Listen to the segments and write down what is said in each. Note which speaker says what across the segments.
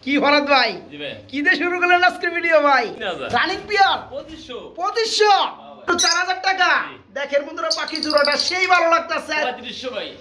Speaker 1: কি ভরত ভাই কি দিয়ে শুরু করলেন আজকের ভিডিও ভাই? রানিং পিয়ার 2500 4000 টাকা। দেখেন বন্ধুরা পাখি জোড়াটা সেই ভালো লাগতেছে।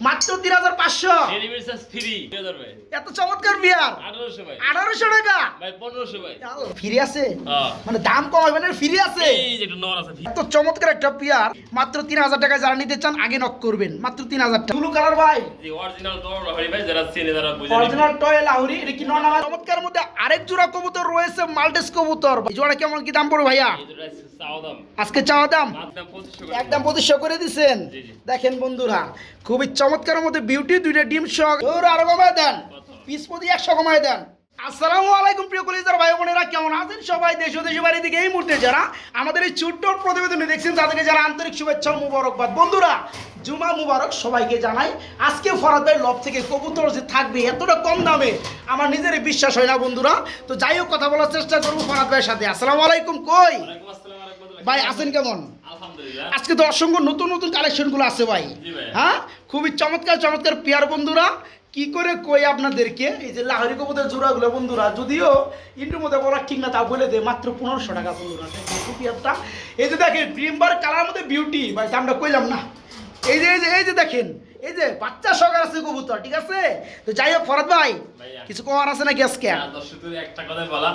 Speaker 1: মাত্র 3500
Speaker 2: ডেলিভারি চার্জ ফ্রি 2000 ভাই।
Speaker 1: এত চমৎকার পিয়ার
Speaker 2: 1800 ভাই।
Speaker 1: 1800 টাকা
Speaker 2: ভাই 1500 ভাই।
Speaker 1: ফ্রি আছে?
Speaker 2: হ্যাঁ।
Speaker 1: মানে দাম কমাবেন না, ফ্রি আছে।
Speaker 2: এই যে একটা নর আছে ফ্রি।
Speaker 1: এত চমৎকার একটা পিয়ার মাত্র 3000 টাকায় যারা নিতে চান আগে নক করবেন। মাত্র 3000 টাকা। ব্লু কালার ভাই,
Speaker 2: জি অরিজিনাল টর লাহোরি ভাই, যারা চেনে যারা বুঝে
Speaker 1: অরিজিনাল টয় লাহোরি। এটা কি নর না? চমৎকার মধ্যে আরেক জোড়া কবুতর রয়েছে, মাল্টিস কবুতর। এই জোড়া কেমন কি দাম পড়বে ভাইয়া?
Speaker 2: এই দুটো চাও দাম
Speaker 1: আজকে চাওয়া দাম
Speaker 2: একদম 2500
Speaker 1: একদম 2500 করে দিছেন।
Speaker 2: জি, জি।
Speaker 1: দেখেন বন্ধুরা খুবই চমৎকার মধ্যে বিউটি, দুইটা ডিম সহ আরো কমায় দেন, পিস প্রতি 100 কমায় দেন। আসসালামু আলাইকুম প্রিয় কলিজার ভাই বোনেরা, কেমন আছেন সবাই? দেশ ও দেশের বাইরে থেকে এই মুহূর্তে যারা আমাদের এই ছোট্ট প্রতিবেদনে দেখছেন তাদেরকে যারা আন্তরিক শুভেচ্ছা ও মুবারকবাদ। বন্ধুরা জুমা মুবারক সবাইকে জানাই। আজকে ফরাদ ভাই লব থেকে কবুতর যে থাকবে এতটা কম দামে আমার নিজেরই বিশ্বাস হয় না বন্ধুরা। তো যাই হোক কথা বলার চেষ্টা করবো ফরাদ ভাইয়ের সাথে। আসসালামু আলাইকুম। কই
Speaker 2: ওয়ালাইকুম আসসালাম ওয়া রাহমাতুল্লাহ।
Speaker 1: ভাই আছেন কেমন?
Speaker 2: আলহামদুলিল্লাহ।
Speaker 1: আজকে তো অসংখ্য নতুন নতুন কালেকশনগুলো আছে ভাই।
Speaker 2: জি ভাই।
Speaker 1: হ্যাঁ খুবই চমৎকার চমৎকার পেয়ার বন্ধুরা। কি করে কই আপনাদেরকে এই যে লাহোরি কবুতরের জোড়াগুলো বন্ধুরা, যদিও ইন্টুর মধ্যে বলা ঠিক না, তা বলে দে মাত্র 1500 টাকা বন্ধুরা। পেয়ারটা এই যে দেখেন প্রিম্বার কালার মধ্যে বিউটি ভাই, দামটা কইলাম না। এই যে এই যে দেখেন এই যে বাচ্চা সকার আছে কবুতর, ঠিক আছে? তো যাই হোক ফরাদ ভাই কিছু কমার আছে নাকি আজকে?
Speaker 2: দর্শকদের একটা কথাই বলা,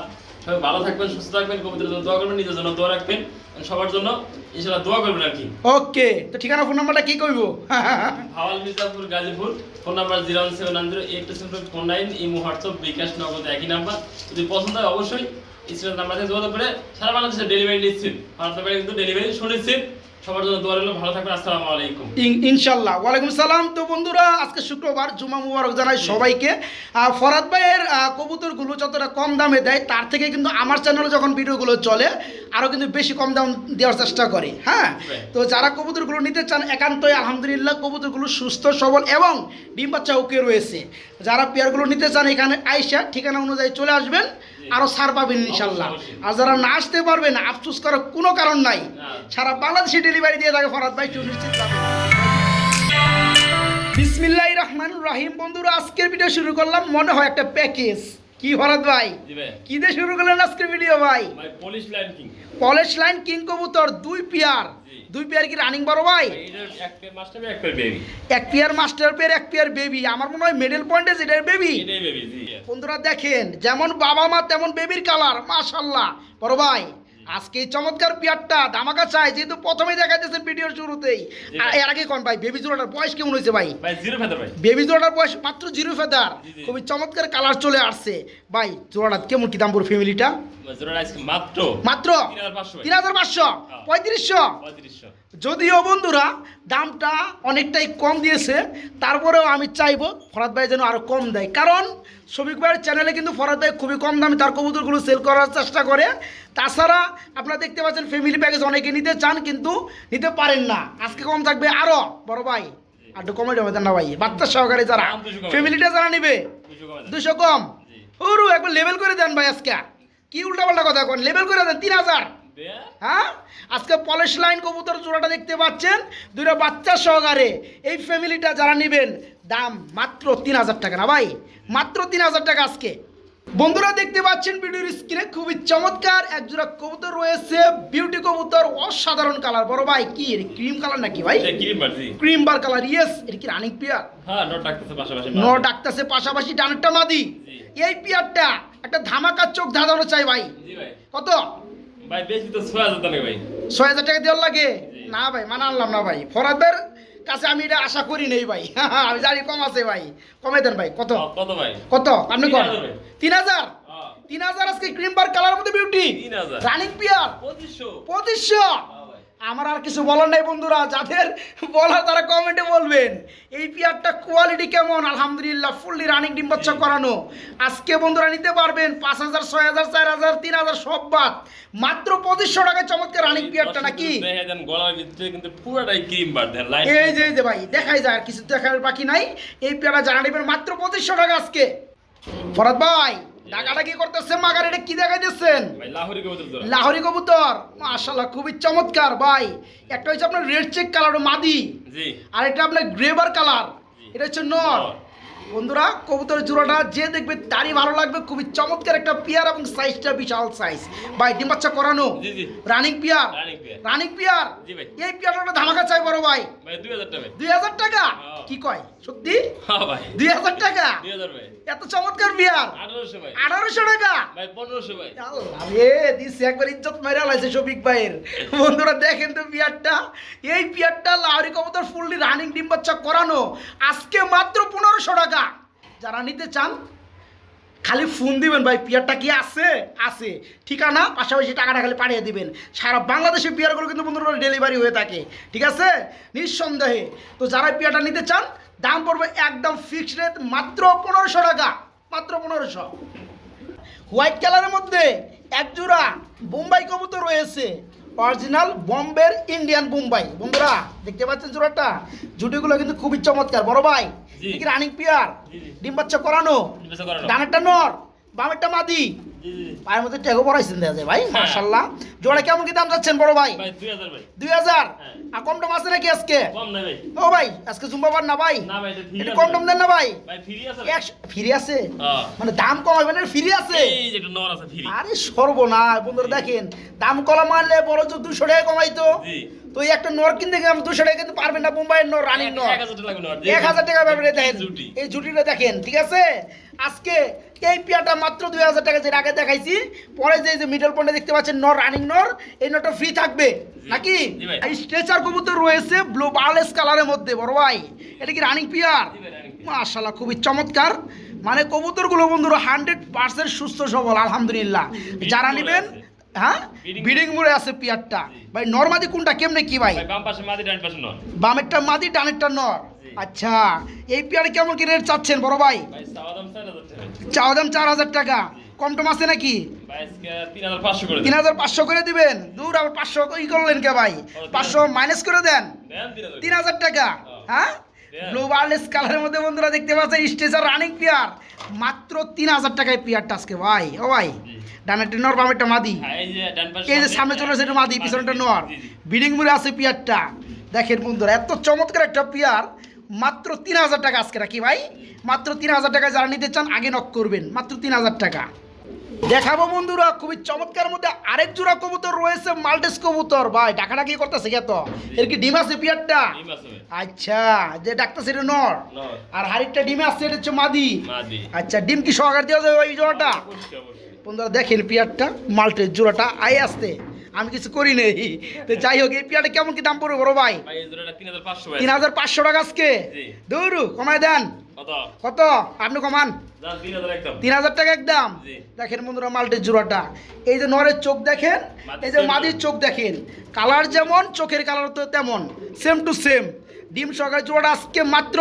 Speaker 2: সবাই ভালো থাকবেন, সুস্থ থাকবেন, কবুতরের জন্য দোয়া করবেন, নিজের জন্য দোয়া রাখবেন, সবার জন্য ইনশাআল্লাহ দোয়া করবেন আর কি।
Speaker 1: ওকে, তো ঠিকানা ফোন নাম্বারটা কি কইবো?
Speaker 2: Bhawal Mirzapur Gazipur, phone number 017908249, imo WhatsApp bKash Nagad একই নাম্বার। যদি পছন্দ হয় অবশ্যই স্ক্রিনের নাম্বার থেকে যোগাযোগ করে সারা বাংলাদেশে ডেলিভারি নিচ্ছেন। আপনার বাড়ি কিন্তু ডেলিভারি শুনেছেন। সবার জন্য দোয়া রইল, ভালো থাকবেন। আসসালামু আলাইকুম।
Speaker 1: ইনশাল্লাহ। ওয়ালাইকুম সালাম। তো বন্ধুরা আজকে শুক্রবার, জুমা মুবারক জানাই সবাইকে। ফরাদ ভাইয়ের কবুতরগুলো যতটা কম দামে দেয় তার থেকে কিন্তু আমার চ্যানেলে যখন ভিডিওগুলো চলে আরও কিন্তু বেশি কম দাম দেওয়ার চেষ্টা করে। হ্যাঁ, তো যারা কবুতরগুলো নিতে চান একান্তই আলহামদুলিল্লাহ কবুতরগুলো সুস্থ সবল এবং ডিম বাচ্চা ওকে রয়েছে। যারা পেয়ারগুলো নিতে চান এখানে আইসা ঠিকানা অনুযায়ী চলে আসবেন, আরও ছাড় পাবেন ইনশাল্লাহ। আর যারা না আসতে পারবেন আফসোস করার কোনো কারণ নাই, সারা বাংলাদেশে ডেলিভারি দিয়ে থাকে ফরাদ ভাই, সুনিশ্চিত পাবেন। বিসমিল্লাহির রহমানির রহিম। বন্ধুরা আজকের ভিডিও শুরু করলাম মনে হয় একটা প্যাকেজ। কি ফরাদ ভাই কি দিয়ে শুরু করলেন আজকের ভিডিও ভাই?
Speaker 2: Polish line king,
Speaker 1: polish line king কবুতর দুই পেয়ার কি রানিং বড় ভাই?
Speaker 2: এক পেয়ার মাস্টার পেয়ার, এক পেয়ার বেবি।
Speaker 1: এক পেয়ার মাস্টার পেয়ার, এক পেয়ার বেবি। আমার মনে হয় মিডল পয়েন্টে যেটার বেবি।
Speaker 2: এটাই বেবি জি।
Speaker 1: বন্ধুরা দেখেন যেমন বাবা মা তেমন বেবির কালার, মাশাআল্লাহ। বড় ভাই আজকে এই চমৎকার পিয়ারটা ধামাকা চাই, যেহেতু প্রথমেই দেখাইতেছেন ভিডিওর শুরুতেই। আর এর আগে কোন ভাই বেবি জোড়াটার বয়স কেমন হয়েছে ভাই?
Speaker 2: ভাই জিরো ফেদার ভাই।
Speaker 1: বেবি জোড়াটার বয়স মাত্র 0 ফেদার, খুবই চমৎকার কালার চলে আসছে ভাই। জোড়াটা কেমন কি দাম পড়বে ফ্যামিলিটা?
Speaker 2: জোড়াটা আজকে মাত্র 3500
Speaker 1: 3500 3500। যদিও বন্ধুরা দামটা অনেকটাই কম দিয়েছে, তারপরেও আমি চাইবো ফরাদ ভাই যেন আরও কম দেয়, কারণ শফিক ভাইয়ের চ্যানেলে কিন্তু ফরাদ ভাই খুবই কম দামে তার কবুতরগুলো সেল করার চেষ্টা করে। তাছাড়া আপনারা দেখতে পাচ্ছেন ফ্যামিলি প্যাকেজ অনেকে নিতে চান কিন্তু নিতে পারেন না। আজকে কম থাকবে আরও, বড় ভাই আর একটু কমে যাবে না ভাই? বাচ্চা সহকারে যারা ফ্যামিলিটা যারা নিবে 200 কম। ওরু একবার লেভেল করে দেন ভাই। আজকে কি উল্টাপাল্টা কথা কোন? লেভেল করে দেন 3000। হ্যাঁ আজকে পলিশ লাইন কবুতর জোড়াটা দেখতে পাচ্ছেন দুইটা বাচ্চা সহকারে। এই ফ্যামিলিটা যারা নেবেন দাম মাত্র 3000 টাকা না ভাই, মাত্র 3000 টাকা আজকে। বন্ধুরা দেখতে পাচ্ছেন ভিডিওর স্ক্রিনে খুবই চমৎকার এক জোড়া কবুতর রয়েছে, বিউটি কবুতর, অসাধারণ কালার। বড় ভাই কি ক্রিম কালার নাকি ভাই? ক্রিম বার কালার, ইয়েস। এটা কি রানিং পিয়ার?
Speaker 2: হ্যাঁ, নট ডাকতেছে পাশাপাশি,
Speaker 1: নট ডাকতেছে পাশাপাশি, ডানেরটা মাদি। এই পিয়ারটা একটা ধামাকা চোখ ধাঁধানো চাই ভাই।
Speaker 2: জি ভাই।
Speaker 1: কত
Speaker 2: ভাই? বেশি তো 6000 টাকা ভাই।
Speaker 1: 6000 টাকা দেওয়ার লাগে না ভাই, মানা আনলাম না ভাই। ফরাদের কাছে আমি এটা আশা করি নেই ভাই। আমি জানি কম আছে ভাই, কমে দেন ভাই। কত
Speaker 2: কত ভাই?
Speaker 1: কত আপনি কর?
Speaker 2: 3000
Speaker 1: 3000 আজকে ক্রিম বার কালার মধ্যে বিউটি
Speaker 2: 3000
Speaker 1: রানিং পিয়ার 2500। আমার আর কিছু বলার নাই বন্ধুরা, যাদের বলার তারা কমেন্টে বলবেন। এই পিয়ারটা কোয়ালিটি কেমন? আলহামদুলিল্লাহ ফুললি রানিং ডিম বাচ্চা করানো। আজকে বন্ধুরা নিতে পারবেন 5000 6000 4000 3000 সব বাদ, মাত্র 2500 টাকায় চমৎকার রানিং পিয়ারটা নাকি?
Speaker 2: দেখেন গলার ভিতরে কিন্তু পুরোটাই ক্রিম বার দেন লাইন।
Speaker 1: এই যে ভাই দেখাই যায়, আর কিছু দেখার বাকি নাই। এই পিয়ারটা জানা নেবেন মাত্র 2500 টাকা আজকে। ফরাদ ভাই টাকাটা কি করতেছে মাগার? এটা কি দেখাইতেছেন?
Speaker 2: ভাই লাহোরি কবুতর জোড়া।
Speaker 1: লাহোরি কবুতর মাশাআল্লাহ খুবই চমৎকার ভাই। একটা হচ্ছে আপনার রেড চেক কালার মাদি,
Speaker 2: জি।
Speaker 1: আর এটা আপনার গ্রেবার কালার, এটা হচ্ছে নর। বন্ধুরা কবুতরের জোড়াটা যে দেখবে তারই ভালো লাগবে, খুবই চমৎকার একটা পেয়ার এবং সাইজটা বিশাল সাইজ ভাই। ডিম বাচ্চা করানো
Speaker 2: জি জি
Speaker 1: রানিং পেয়ার, রানিং পেয়ার।
Speaker 2: জি ভাই।
Speaker 1: এই পেয়ারটা ধামাকা চাই বড় ভাই।
Speaker 2: ভাই 2000 টাকা।
Speaker 1: 2000 টাকা?
Speaker 2: হ্যাঁ।
Speaker 1: কি কয় সত্যি?
Speaker 2: হ্যাঁ ভাই
Speaker 1: 2000 টাকা?
Speaker 2: 2000 ভাই।
Speaker 1: এত চমৎকার পেয়ার
Speaker 2: 1800 ভাই।
Speaker 1: 1800 টাকা?
Speaker 2: ভাই 1500 ভাই।
Speaker 1: আরে দিছে একবার ইজ্জত মেরে লাইছে শফিক ভাইয়ের। বন্ধুরা দেখেন তো পেয়ারটা, এই পেয়ারটা লাহোরি কবুতর ফুললি রানিং ডিম বাচ্চা করানো, আজকে মাত্র 1500 টাকা। যারা নিতে চান খালি ফোন দিবেন ভাই, পেয়ারটা কি আছে? আছে, ঠিকানা পাশাপাশি টাকাটা খালি পাঠিয়ে দিবেন। সারা বাংলাদেশে পেয়ারগুলো কিন্তু বন্ধুরা ডেলিভারি হয়ে থাকে, ঠিক আছে, নিঃসন্দেহে। তো যারা পেয়ারটা নিতে চান দাম পড়বে একদম ফিক্সড রেট মাত্র 1500 টাকা, মাত্র 1500। হোয়াইট কালারের মধ্যে এক জোড়া বোম্বাই কবুতর রয়েছে, অরিজিনাল বম্বের ইন্ডিয়ান বোম্বাই। বন্ধুরা দেখতে পাচ্ছেন জোড়াটা, জুটিগুলো কিন্তু খুবই চমৎকার বড় ভাই।
Speaker 2: জি।
Speaker 1: কি রানিং পেয়ার,
Speaker 2: জি, জি।
Speaker 1: ডিম বাচ্চা করানো,
Speaker 2: ডিম বাচ্চা করানো।
Speaker 1: ডানেরটা নর বামেরটা মাদি,
Speaker 2: জি জি
Speaker 1: পায়ের মধ্যে ট্যাগও পরাইছেন দেখা যায় ভাই, মাশাআল্লাহ। জোড়া কেমন কি দাম যাচ্ছেন বড় ভাই?
Speaker 2: ভাই 2000 ভাই।
Speaker 1: 2000?
Speaker 2: হ্যাঁ।
Speaker 1: আর কম টম আছে নাকি আজকে?
Speaker 2: কম নাই ভাই।
Speaker 1: ও ভাই আজকে জুম্বাবার না ভাই,
Speaker 2: না ভাই এটা ফ্রি
Speaker 1: একটু
Speaker 2: আছে
Speaker 1: কম
Speaker 2: ভাই।
Speaker 1: টম দেন না ভাই।
Speaker 2: ভাই ফ্রি আছে।
Speaker 1: ফ্রি আছে?
Speaker 2: হ্যাঁ।
Speaker 1: মানে দাম কমাবেন না, ফ্রি আছে?
Speaker 2: এই যে একটা নর আছে ফ্রি।
Speaker 1: আরে সর্বনাশ বন্ধুরা দেখেন, দাম কলা মারলে বড় তো 200 টাকা কমাইতো।
Speaker 2: জি।
Speaker 1: তো এই একটা নর কিনতে গেলাম 200 টাকা কিন্তু পারবেন না, বোম্বাইয়ের নর রানিং নর
Speaker 2: 1000 টাকা লাগবে নর।
Speaker 1: 1000 টাকা ব্যাপারে দেখেন,
Speaker 2: জুটি।
Speaker 1: এই জুটিটা দেখেন, ঠিক আছে। আজকে এই পেয়ারটা মাত্র 2000 টাকা, যেটা আগে দেখাইছি। পরে যে মিডল পয়েন্টে দেখতে পাচ্ছেন নর রানিং নর, এই নরটা ফ্রি থাকবে নাকি?
Speaker 2: জি ভাই।
Speaker 1: এই স্ট্রেচার কবুতর রয়েছে ব্লু বার্লেস কালারের মধ্যে বড় ভাই, এটা কি রানিং পেয়ার?
Speaker 2: জি ভাই, running পেয়ার।
Speaker 1: মাশাআল্লাহ খুবই চমৎকার। মানে কবুতরগুলো বন্ধুরা 100% সুস্থ সবল আলহামদুলিল্লাহ। যারা
Speaker 2: মোড়ে
Speaker 1: নেবেন,
Speaker 2: আছে।
Speaker 1: হ্যাঁ
Speaker 2: Breeding
Speaker 1: ব্রিডিং মোড়ে আছে পেয়ারটা ভাই। নরমাদি কোনটা কেমনে কি ভাই?
Speaker 2: ভাই বাম পাশে মাদি ডান পাশে নর।
Speaker 1: বামেরটা মাদি ডানেরটা নর।
Speaker 2: জি।
Speaker 1: আচ্ছা এই পেয়ারে কেমন কি রেট চাচ্ছেন বড় ভাই?
Speaker 2: ভাই চাওয়া দাম 4000 টাকা।
Speaker 1: চাওয়া দাম 4000 টাকা, কম টম আছে নাকি?
Speaker 2: ভাই আজকে 3500 করে দেন।
Speaker 1: 3500 করে দিবেন? দূর আবার 500 ই করলেন কে ভাই? 500 মাইনাস করে দেন,
Speaker 2: দেন 3000।
Speaker 1: 3000 টাকা। হ্যাঁ
Speaker 2: দেন।
Speaker 1: গ্লোবালেস কালারের মধ্যে বন্ধুরা দেখতে পাচ্ছেন স্টেজার রানিং পেয়ার, মাত্র 3000 টাকায় পেয়ারটা আজকে ভাই। ও ভাই
Speaker 2: জি।
Speaker 1: ডানেরটা নর বামেরটা মাদি,
Speaker 2: হ্যাঁ, এই যে ডান পাশে
Speaker 1: এই যে
Speaker 2: মাদি,
Speaker 1: সামনে চলে আসে এটা মাদি, পিছনটা নর,
Speaker 2: জি, জি।
Speaker 1: বিডিং মুড়ে আছে পেয়ারটা। দেখেন বন্ধুরা এত চমৎকার একটা পেয়ার, মাত্র 3000 টাকা আজকে নাকি ভাই? মাত্র 3000 টাকায় যারা নিতে চান আগে নক করবেন, মাত্র 3000 টাকা। দেখাবো বন্ধুরা খুবই চমৎকার মধ্যে আরেক জোড়া কবুতর রয়েছে, মাল্টেস কবুতর ভাই। ডাকাটা কি করতেছে কে তো? এর কি ডিম আছে পেয়ারটা?
Speaker 2: ডিম আছে ভাই।
Speaker 1: আচ্ছা যে ডাকতেছে এটা নর,
Speaker 2: নর।
Speaker 1: আর হাড়িটা ডিমে আসছে এটা হচ্ছে মাদি।
Speaker 2: মাদি।
Speaker 1: আচ্ছা ডিম কি সহকার দেওয়া যাবে এই জোড়াটা?
Speaker 2: অবশ্যই অবশ্যই।
Speaker 1: বন্ধুরা দেখেন পেয়ারটা, মাল্টের জোড়াটা আই আসতে, আমি কিছু করি নেই। তো যাই হোক এই পেয়ারটা কেমন কি দাম পড়বে বড় ভাই?
Speaker 2: ভাই এই জোড়াটা 3500 ভাই।
Speaker 1: 3500 টাকা আজকে?
Speaker 2: জি।
Speaker 1: দূর কমায় দেন।
Speaker 2: কত?
Speaker 1: কত আপনি কমান?
Speaker 2: যান 3000 একদম।
Speaker 1: 3000 টাকা একদম।
Speaker 2: জি।
Speaker 1: দেখেন বন্ধুরা মাল্টের জোড়াটা, এই যে নরের চোখ দেখেন,
Speaker 2: মাদির
Speaker 1: এই যে
Speaker 2: same
Speaker 1: মাদির চোখ দেখেন, কালার যেমন চোখের কালার তো তেমন, সেম টু সেম। ডিম সহকারে জোড়াটা আজকে মাত্র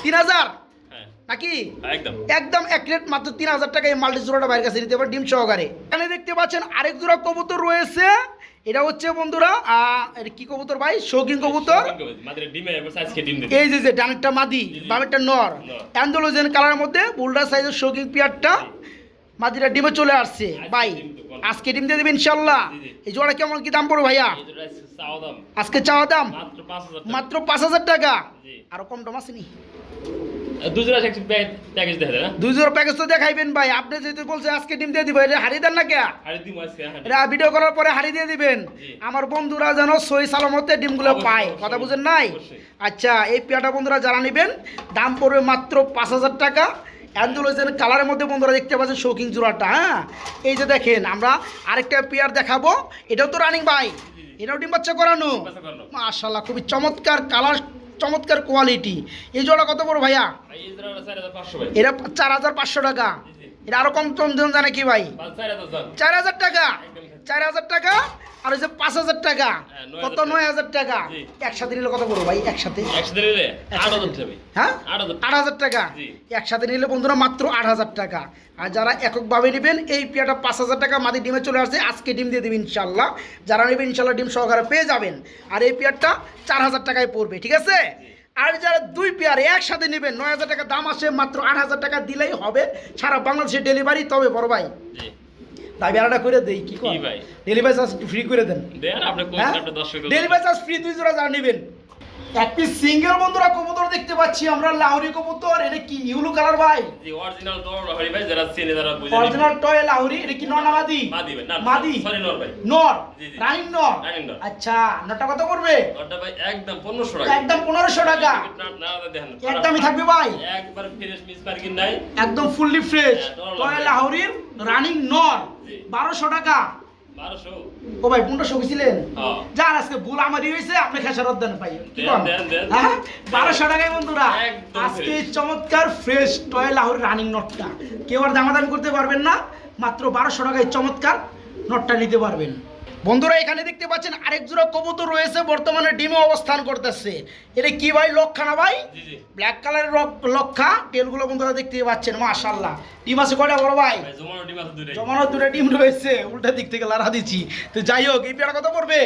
Speaker 1: 3000
Speaker 2: হ্যাঁ
Speaker 1: নাকি?
Speaker 2: একদম।
Speaker 1: একদম এক রেট মাত্র 3000 টাকায় এই মাল্টি জোড়াটা বাইরের কাছে নিতে পারে ডিম সহকারে। এখানে দেখতে পাচ্ছেন আরেক জোড়া কবুতর রয়েছে, এটা হচ্ছে বন্ধুরা এটা কি কবুতর ভাই? শৌখিন কবুতর।
Speaker 2: মাদির ডিমে এবার সাইজকে ডিম দিন।
Speaker 1: এই যে ডানেরটা মাদি,
Speaker 2: জি, জি।
Speaker 1: বামেরটা নর,
Speaker 2: নর।
Speaker 1: অ্যান্ডোলোজেন কালারের মধ্যে বুলডার সাইজের শৌখিন পেয়ারটা, মাদিরা ডিমে চলে আসছে ভাই।
Speaker 2: ডিম তো কোন-
Speaker 1: আজকে ডিম দিয়ে দেবেন ইনশাল্লাহ।
Speaker 2: জি, জি।
Speaker 1: এই জোড়া কেমন কি দাম পড়বে ভাইয়া?
Speaker 2: এই জোড়া চাওয়া দাম
Speaker 1: আজকে চাওয়া দাম
Speaker 2: মাত্র 5000 টাকা।
Speaker 1: মাত্র 5000 টাকা।
Speaker 2: জি।
Speaker 1: আরো কম টম আসেনি?
Speaker 2: দুই জোড়া একটা প্যাকেজ দেখা যায় না?
Speaker 1: দুই জোড়া প্যাকেজ তো দেখাইবেন ভাই, আপনি যেহেতু বলছেন আজকে ডিম দিয়ে দিব, এটা হারিয়ে দেন না কে?
Speaker 2: আরে দিমু আজকে হ্যাঁ।
Speaker 1: এটা ভিডিও করার পরে হারিয়ে দিয়ে দিবেন,
Speaker 2: জি।
Speaker 1: আমার বন্ধুরা যেন সই সালামতে ডিমগুলো
Speaker 2: অবশ্যই,
Speaker 1: পায়।
Speaker 2: অবশ্যই,
Speaker 1: কথা বুঝেন নাই?
Speaker 2: অবশ্যই।
Speaker 1: আচ্ছা এই পেয়ারটা বন্ধুরা যারা নেবেন দাম পড়বে মাত্র 5000 টাকা। অ্যান্ডোলোজেন কালারের মধ্যে বন্ধুরা দেখতে পাচ্ছেন শৌখিন জোড়াটা। হ্যাঁ এই যে দেখেন আমরা আরেকটা পেয়ার দেখাবো, এটাও তো রানিং ভাই, এটাও ডিম বাচ্চা করানো।
Speaker 2: বাচ্চা করানো।
Speaker 1: মাশাআল্লাহ খুবই চমৎকার কালার, চমৎকার কোয়ালিটি। এই জোড়া কত বড় ভাইয়া?
Speaker 2: ভাই এই জোড়াটা 4500 ভাই।
Speaker 1: এটা 4500 টাকা।
Speaker 2: জি, জি।
Speaker 1: এটা আরো কম টম দেন জানে কি ভাই?
Speaker 2: 4000 দাম।
Speaker 1: 4000 টাকা,
Speaker 2: একদম।
Speaker 1: 4000 টাকা। আর ওই যে 5000 টাকা,
Speaker 2: হ্যাঁ,
Speaker 1: কত
Speaker 2: 9000
Speaker 1: 9000 টাকা।
Speaker 2: জি।
Speaker 1: একসাথে নিলে কত বড় ভাই? একসাথে
Speaker 2: একসাথে নিলে 8000 টাকা ভাই।
Speaker 1: হ্যাঁ
Speaker 2: 8000
Speaker 1: 8000 টাকা।
Speaker 2: জি।
Speaker 1: একসাথে নিলে বন্ধুরা মাত্র 8000 টাকা। আর যারা এককভাবে নেবেন এই পেয়ারটা 5000 টাকা মাদি ডিমে চলে আসছে, আজকে ডিম দিয়ে দেবেন ইনশাল্লাহ। যারা নেবেন ইনশাল্লাহ ডিম সহকারে পেয়ে যাবেন। আর এই পেয়ারটা 4000 টাকায় পড়বে, ঠিক আছে? আর যারা দুই পেয়ার একসাথে নেবেন 9000 টাকা দাম আসে, মাত্র 8000 টাকা দিলেই হবে সারা বাংলাদেশে ডেলিভারি। তবে বড় ভাই
Speaker 2: জি।
Speaker 1: দাবি আলাদা করে দেই কি
Speaker 2: কি ভাই?
Speaker 1: ডেলিভারি চার্জ ফ্রি করে দেন।
Speaker 2: দেন আপনি কোন
Speaker 1: হ্যাঁ
Speaker 2: একটা 10 টাকা।
Speaker 1: ডেলিভারি চার্জ ফ্রি, দুই জোড়া যারা নেবেন এক পিস সিঙ্গেল বন্ধুরা কবুতর দেখতে পাচ্ছি আমরা, লাহোরি কবুতর। এটা কি ইউলো কালার ভাই?
Speaker 2: জি অরিজিনাল টয় লাহোরি ভাই, যারা চেনে যারা বুঝে।
Speaker 1: Original toy Lahori. এটা কি নর না মাদি?
Speaker 2: মাদি ভাই, না
Speaker 1: মাদি,
Speaker 2: সরি নর ভাই।
Speaker 1: নর,
Speaker 2: জি জি
Speaker 1: রানিং নর।
Speaker 2: রানিং নর।
Speaker 1: আচ্ছা, নরটা কত পড়বে?
Speaker 2: নরটা ভাই একদম 1500 টাকা।
Speaker 1: একদম 1500 টাকা।
Speaker 2: না না দেখেন
Speaker 1: একদমই থাকবে ভাই,
Speaker 2: একবার ফ্রেশ মিস পার্কিং নাই,
Speaker 1: একদম ফুললি ফ্রেশ
Speaker 2: হ্যাঁ,
Speaker 1: টয় লাহোরির রানিং নর।
Speaker 2: জি।
Speaker 1: 1200 টাকা।
Speaker 2: 1200।
Speaker 1: ও ভাই 1500 কইছিলেন?
Speaker 2: হ্যাঁ
Speaker 1: যার আজকে ভুল আমারই হইছে, আপনি খেসারত দেন ভাই। কি
Speaker 2: দেন,
Speaker 1: কোন?
Speaker 2: দেন, দেন।
Speaker 1: হ্যাঁ 1200 টাকায় বন্ধুরা
Speaker 2: একদম
Speaker 1: আজকে
Speaker 2: fresh।
Speaker 1: চমৎকার ফ্রেশ টয় লাহোরি রানিং নটটা কেউ আর দামাদামি করতে পারবেন না। মাত্র 1200 টাকায় চমৎকার নটটা নিতে পারবেন। বন্ধুরা এখানে দেখতে পাচ্ছেন আরেক জোড়া কবুতর রয়েছে, বর্তমানে ডিমে অবস্থান করতেছে। এটা কি ভাই? লক্ষা না ভাই?
Speaker 2: জি জি
Speaker 1: ব্ল্যাক কালারের লক্ষা। টেলগুলো বন্ধুরা দেখতে পাচ্ছেন, মাশাআল্লাহ। ডিম আছে কয়টা বড় ভাই?
Speaker 2: ভাই জমানো ডিম আছে দুইটাই।
Speaker 1: জমানো দুটো ডিম রয়েছে, উল্টা দিক থেকে লারা দিচ্ছি। তো যাই হোক, এই পেয়ারা কত পড়বে?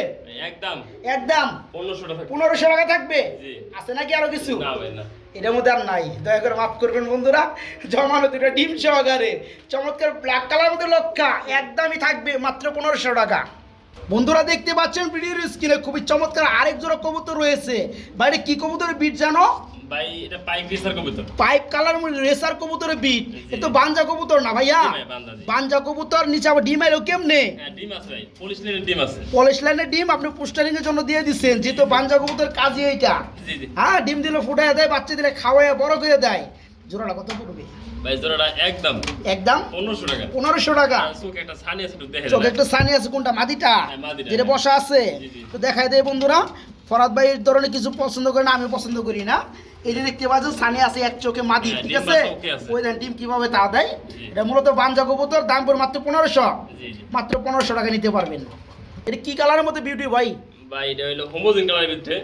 Speaker 2: একদম
Speaker 1: একদম
Speaker 2: 1500 টাকা।
Speaker 1: 1500 টাকা থাকবে।
Speaker 2: জি।
Speaker 1: আছে নাকি আরো কিছু?
Speaker 2: না ভাই না।
Speaker 1: এটার মধ্যে আর নাই, দয়া করে মাফ করবেন বন্ধুরা। জমানো দুটো ডিম সহকারে চমৎকার ব্ল্যাক কালার মধ্যে লক্ষা, একদমই থাকবে মাত্র 1500 টাকা। বন্ধুরা দেখতে পাচ্ছেন ভিডিওর স্ক্রিনে খুবই চমৎকার আরেক জোড়া কবুতর রয়েছে। বাইরে কি কবুতরের বিট জানো?
Speaker 2: ভাই এটা পাইপ রেসার কবুতর।
Speaker 1: পাইপ কালার রেসার কবুতরের বিট। এ তো বানজা কবুতর না ভাইয়া?
Speaker 2: জি ভাই, বানজা, জি।
Speaker 1: বানজা কবুতর, নিচে আবার ডিম এলো কেমনে?
Speaker 2: হ্যাঁ ডিম আছে ভাই, পুলিশ লাইনের ডিম আছে।
Speaker 1: পলিশ লাইনের ডিম আপনি পোস্টারিং এর জন্য দিয়ে দিচ্ছেন, যেহেতু বানজা কবুতর কাজই এইটা।
Speaker 2: জি জি
Speaker 1: হ্যাঁ, ডিম দিলে ফুটায় দেয়, বাচ্চা দিলে খাওয়ায় বড় করে দেয়। জোড়াটা কত পড়বে?
Speaker 2: ভাই জোড়াটা একদম
Speaker 1: একদম
Speaker 2: 1500 টাকা।
Speaker 1: 1500 টাকা।
Speaker 2: আর চোখে একটা ছানি আছে, একটু দেখেন।
Speaker 1: চোখে একটা সানি আছে, কোনটা? মাদিটা
Speaker 2: হ্যাঁ, মাদিটা।
Speaker 1: যেটা বসা আছে।
Speaker 2: জি, জি।
Speaker 1: তো দেখাই দেয় বন্ধুরা, ফরাদ ভাই এই ধরনের কিছু পছন্দ করে না, আমি পছন্দ করি না। এই যে দেখতে পাচ্ছেন সানি আছে এক চোখে মাদি,
Speaker 2: হ্যাঁ,
Speaker 1: ঠিক
Speaker 2: ডিম
Speaker 1: আছে?
Speaker 2: আছে, ওকে আছে।
Speaker 1: ওই দেন ডিম কিভাবে তা দেয়।
Speaker 2: জি।
Speaker 1: এটা মূলত বানজা কবুতর, দাম পড়ে মাত্র 1500।
Speaker 2: জি জি
Speaker 1: মাত্র 1500 টাকা নিতে পারবেন। এটা কি কালারের মধ্যে বিউটি ভাই?
Speaker 2: ভাই এটা হলো হোমোজিন কালারের ভিতরে,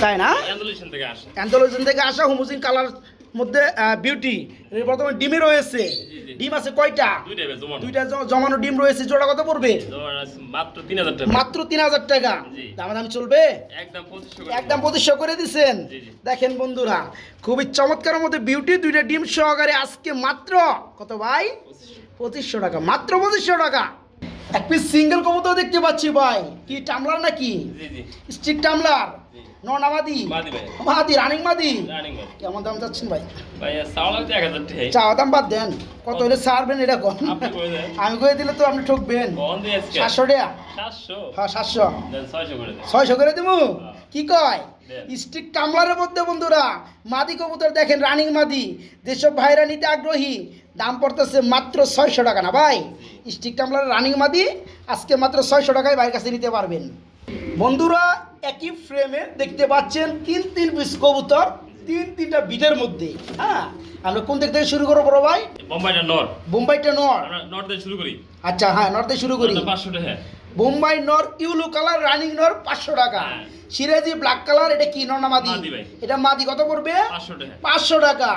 Speaker 1: তাই না?
Speaker 2: অ্যান্ডালুশন থেকে আসে।
Speaker 1: অ্যান্থোলজিন থেকে আসা হোমোজিন কালার মধ্যে বিউটি। বর্তমানে ডিমে রয়েছে।
Speaker 2: জি।
Speaker 1: ডিম আছে কয়টা?
Speaker 2: দুইটাই ভাই জমানো।
Speaker 1: দুইটা জমানো ডিম রয়েছে। জোড়া কত পড়বে?
Speaker 2: জোড়া আছে মাত্র 3000 টাকা।
Speaker 1: মাত্র 3000 টাকা।
Speaker 2: জি।
Speaker 1: দামাদামি চলবে?
Speaker 2: একদম 2500 করে।
Speaker 1: একদম 2500 করে দিচ্ছেন।
Speaker 2: জি, জি।
Speaker 1: দেখেন বন্ধুরা, খুবই চমৎকার মধ্যে বিউটি, দুইটা ডিম সহকারে আজকে মাত্র কত ভাই? 2500 টাকা। মাত্র 2500 টাকা। এক পিস সিঙ্গেল কবুতর দেখতে পাচ্ছি ভাই। কি টামলার নাকি?
Speaker 2: জি জি
Speaker 1: স্টিক টামলার?
Speaker 2: জি।
Speaker 1: ননামাদি?
Speaker 2: মাদি ভাই,
Speaker 1: মাদি, রানিং মাদি।
Speaker 2: রানিং ভাই।
Speaker 1: কেমন দাম চাচ্ছেন ভাই?
Speaker 2: ভাই চাওয়া লাগছে 1000 টাকা।
Speaker 1: চাওয়া দাম বাদ দেন, কত হলে ছাড়বেন এটা কোন?
Speaker 2: আপনি কই দেন?
Speaker 1: আমি কয়ে দিলে তো আপনি ঠকবেন।
Speaker 2: কোন দিয়ে আজকে?
Speaker 1: 700 টাকা।
Speaker 2: 700।
Speaker 1: হ্যাঁ 700।
Speaker 2: দেন 600 করে দেন।
Speaker 1: 600 করে দেবো?
Speaker 2: হ্যাঁ।
Speaker 1: কি কয়?
Speaker 2: দেন।
Speaker 1: স্টিক টামলারের মধ্যে বন্ধুরা মাদি কবুতর দেখেন, রানিং মাদি। যেসব ভাইরা নিতে আগ্রহী, দাম পড়তেছে মাত্র 600 টাকা না ভাই? স্টিক টামলারের রানিং মাদি আজকে মাত্র 600 টাকায় ভাইয়ের কাছে নিতে পারবেন। বন্ধুরা একই ফ্রেমে দেখতে পাচ্ছেন তিন পিস কবুতর, তিনটা বিটের মধ্যে। হ্যাঁ, আমরা কোন দিক থেকে শুরু করবো বড় ভাই?
Speaker 2: বোম্বাইটা নর।
Speaker 1: বোম্বাইটা নর।
Speaker 2: আমরা নর দিয়ে শুরু করি।
Speaker 1: আচ্ছা হ্যাঁ, নর্থে শুরু করি।
Speaker 2: নরটা 500 টাকা।
Speaker 1: বোম্বাই নর ইউলো কালার রানিং নর 500 টাকা।
Speaker 2: হ্যাঁ।
Speaker 1: সিরাজি ব্ল্যাক কালার, এটা কি নর না মাদি?
Speaker 2: মাদি ভাই।
Speaker 1: এটা মাদি, কত পড়বে?
Speaker 2: 500 টাকা।
Speaker 1: 500 টাকা।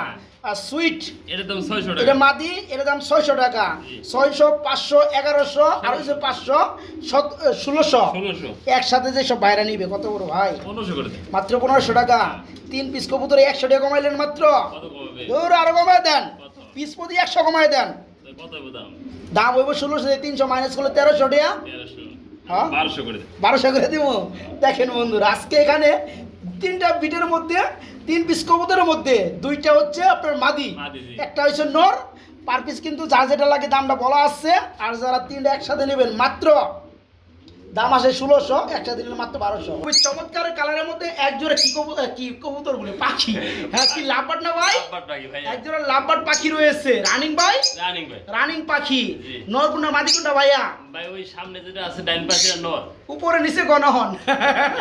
Speaker 1: আর সুইট
Speaker 2: এটার দাম 600
Speaker 1: এটা
Speaker 2: টাকা।
Speaker 1: মাদি, এটার দাম 600 টাকা।
Speaker 2: জি।
Speaker 1: 600, 500, 1100 আর হচ্ছে 500, 1600।
Speaker 2: 1600।
Speaker 1: একসাথে যে সব বাইরে নিবে কত বড় ভাই?
Speaker 2: 1500 করে দেন।
Speaker 1: মাত্র 1500 টাকা। তিন পিস কবুতরে 100 টাকা কমাইলেন মাত্র।
Speaker 2: কত কমবে?
Speaker 1: দূর আরো কমায় দেন,
Speaker 2: কত?
Speaker 1: পিস প্রতি 100 কমায় দেন।
Speaker 2: কত হবে দাম?
Speaker 1: দাম হইব 1600 থেকে 300 মাইনাস করলে 1300 টাকা।
Speaker 2: 1300।
Speaker 1: হ্যাঁ?
Speaker 2: 1200 করে দেন।
Speaker 1: 1200 করে দিব। দেখেন বন্ধুরা, আজকে এখানে তিনটা বিটের মধ্যে, তিন পিস কবুতরের মধ্যে দুইটা হচ্ছে আপনার মাদি,
Speaker 2: মাদি, জি।
Speaker 1: একটা হচ্ছে নর। পার পিস কিন্তু যার যেটা লাগে দামটা বলা আছে। আর যারা তিনটা একসাথে নেবেন মাত্র দাম আসে 1600, একসাথে নিলে মাত্র 1200। খুবই চমৎকার কালারের মধ্যে এক জোড়া কি কবুতর বলে পাখি। হ্যাঁ, কি লাভবার্ড না ভাই?
Speaker 2: লাভবার্ড পাখি ভাই।
Speaker 1: এক জোড়া লাভবার্ড পাখি রয়েছে, রানিং ভাই।
Speaker 2: রানিং ভাই।
Speaker 1: রানিং পাখি।
Speaker 2: জি।
Speaker 1: নর কোনটা মাদি কোনটা ভাইয়া?
Speaker 2: ভাই ওই সামনে যেটা আছে ডাইন পাশে নর।
Speaker 1: উপরে নিচে গণহন।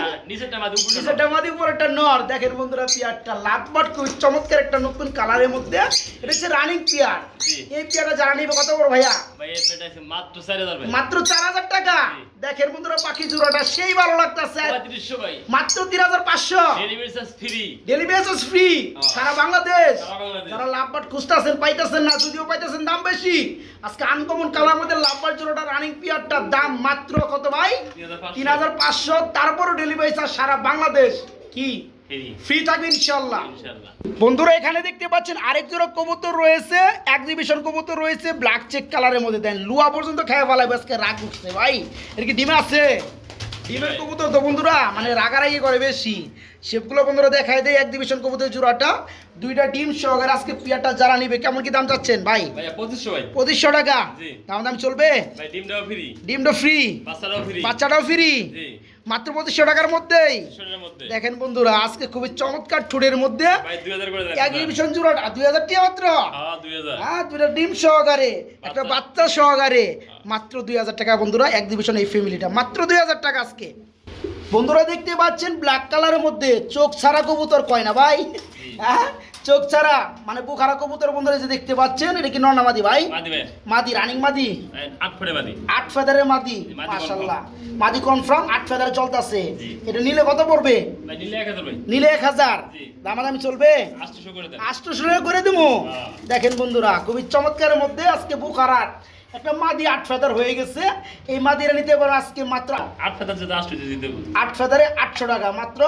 Speaker 2: আর নিচেরটা মাদি, উপরেরটা নর।
Speaker 1: নিচেরটা মাদি, উপরেরটা নর। দেখেন বন্ধুরা, পেয়ারটা লাভবার্ড খুব চমৎকার একটা নতুন কালারের মধ্যে। এটা হচ্ছে রানিং পেয়ার।
Speaker 2: জি।
Speaker 1: এই পেয়ারটা যারা নিবে কত বড় ভাইয়া?
Speaker 2: ভাই এর পেটে আছে মাত্র 4000 ভাই।
Speaker 1: মাত্র 4000 টাকা।
Speaker 2: জি।
Speaker 1: দেখেন বন্ধুরা, পাখি জোড়াটা সেই ভালো লাগতেছে।
Speaker 2: 3500 ভাই।
Speaker 1: মাত্র 3500।
Speaker 2: Delivery charge free.
Speaker 1: Delivery charge free সারা বাংলাদেশ।
Speaker 2: সারা বাংলাদেশ।
Speaker 1: যারা লাভবার্ড খুঁজতেছেন, পাইতেছেন না, যদিও পাইতেছেন দাম বেশি। আজকে আনকমন কালার মধ্যে লাভবার্ড জোড়াটা রানিং পেয়ারটার দাম মাত্র কত ভাই?
Speaker 2: 3500।
Speaker 1: 3500। তারপরও ডেলিভারি চার্জ সারা বাংলাদেশ কি
Speaker 2: ফ্রি।
Speaker 1: ফ্রি থাকবে ইনশাআল্লাহ।
Speaker 2: ইনশাআল্লাহ।
Speaker 1: বন্ধুরা এখানে দেখতে পাচ্ছেন আরেক জোড়া কবুতর রয়েছে, এক্সিবিশন কবুতর রয়েছে ব্ল্যাক চেক কালারের মধ্যে। দেন লুয়া পর্যন্ত খেয়ে ফেলাবে, আজকে রাগ উঠছে ভাই। এর কি ডিমে আছে? ডিমের কবুতর তো বন্ধুরা মানে রাগারাগি করে বেশি, শেপগুলো বন্ধুরা দেখায় দেয় এক্সিবিশন কবুতর জোড়াটা, দুইটা ডিম সহকারে আজকে পেয়ারটা যারা নিবে কেমন কি দাম চাচ্ছেন ভাই?
Speaker 2: ভাইয়া 2500 ভাই।
Speaker 1: 2500 টাকা
Speaker 2: জি।
Speaker 1: দাম চলবে?
Speaker 2: ভাই ডিমটাও ফ্রি,
Speaker 1: ডিমটা ফ্রি,
Speaker 2: বাচ্চাটাও ফ্রি।
Speaker 1: বাচ্চাটাও ফ্রি,
Speaker 2: জি,
Speaker 1: মাত্র 2500 টাকার মধ্যেই।
Speaker 2: 2500 এর মধ্যে।
Speaker 1: দেখেন বন্ধুরা আজকে খুবই চমৎকার ঠুটের মধ্যে
Speaker 2: ভাই 2000 করে দেন।
Speaker 1: এক্সিবিশন জোড়াটা 2000 টাকা মাত্র।
Speaker 2: হ্যাঁ 2000।
Speaker 1: হ্যাঁ দুইটা ডিম সহকারে একটা বাচ্চা সহকারে মাত্র 2000 টাকা বন্ধুরা এক্সিবিশন এই ফ্যামিলিটা মাত্র 2000 টাকা আজকে। বন্ধুরা দেখতে পাচ্ছেন ব্ল্যাক কালারের মধ্যে চোখ ছাড়া কবুতর কয় না ভাই, হ্যাঁ চোখ ছাড়া মানে পোখারা কবুতর বন্ধুরা যে দেখতে পাচ্ছেন এটা কি নর না মাদি ভাই?
Speaker 2: মাদি ভাই।
Speaker 1: মাদি রানিং মাদি,
Speaker 2: 8 ফুটে মাদি।
Speaker 1: 8 ফেদারের মাদি,
Speaker 2: মাদি
Speaker 1: মাশাআল্লাহ মাদি কনফার্ম 8 ফেদারে চলতেছে।
Speaker 2: জি।
Speaker 1: এটা নিলে কত পড়বে?
Speaker 2: ভাই নিলে 1000 ভাই।
Speaker 1: নিলে 1000
Speaker 2: জি।
Speaker 1: দামাদামি চলবে?
Speaker 2: 800 করে দেন।
Speaker 1: 800 টাকা করে দেবো।
Speaker 2: হ্যাঁ।
Speaker 1: দেখেন বন্ধুরা খুবই চমৎকারের মধ্যে আজকে বুখারার একটা মাদি 8 ফেদার হয়ে গেছে, এই মাদিরা নিতে পারো আজকে মাত্র
Speaker 2: 8 ফেদার যদি 800 দিয়ে দিতে বল।
Speaker 1: 8 ফেদারে 800 টাকা মাত্র,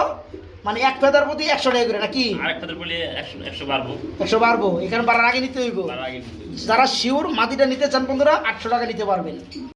Speaker 1: মানে এক ফেদার প্রতি 100 টাকা করে নাকি?
Speaker 2: আরেক ফেদার বলে 100 বাড়বো।
Speaker 1: 100 বাড়বো, এখানে বাড়ার আগে নিতে হইব।
Speaker 2: তার আগে দিতে হবে।
Speaker 1: যারা শিওর মাদিটা নিতে চান বন্ধুরা 800 টাকা নিতে পারবেন।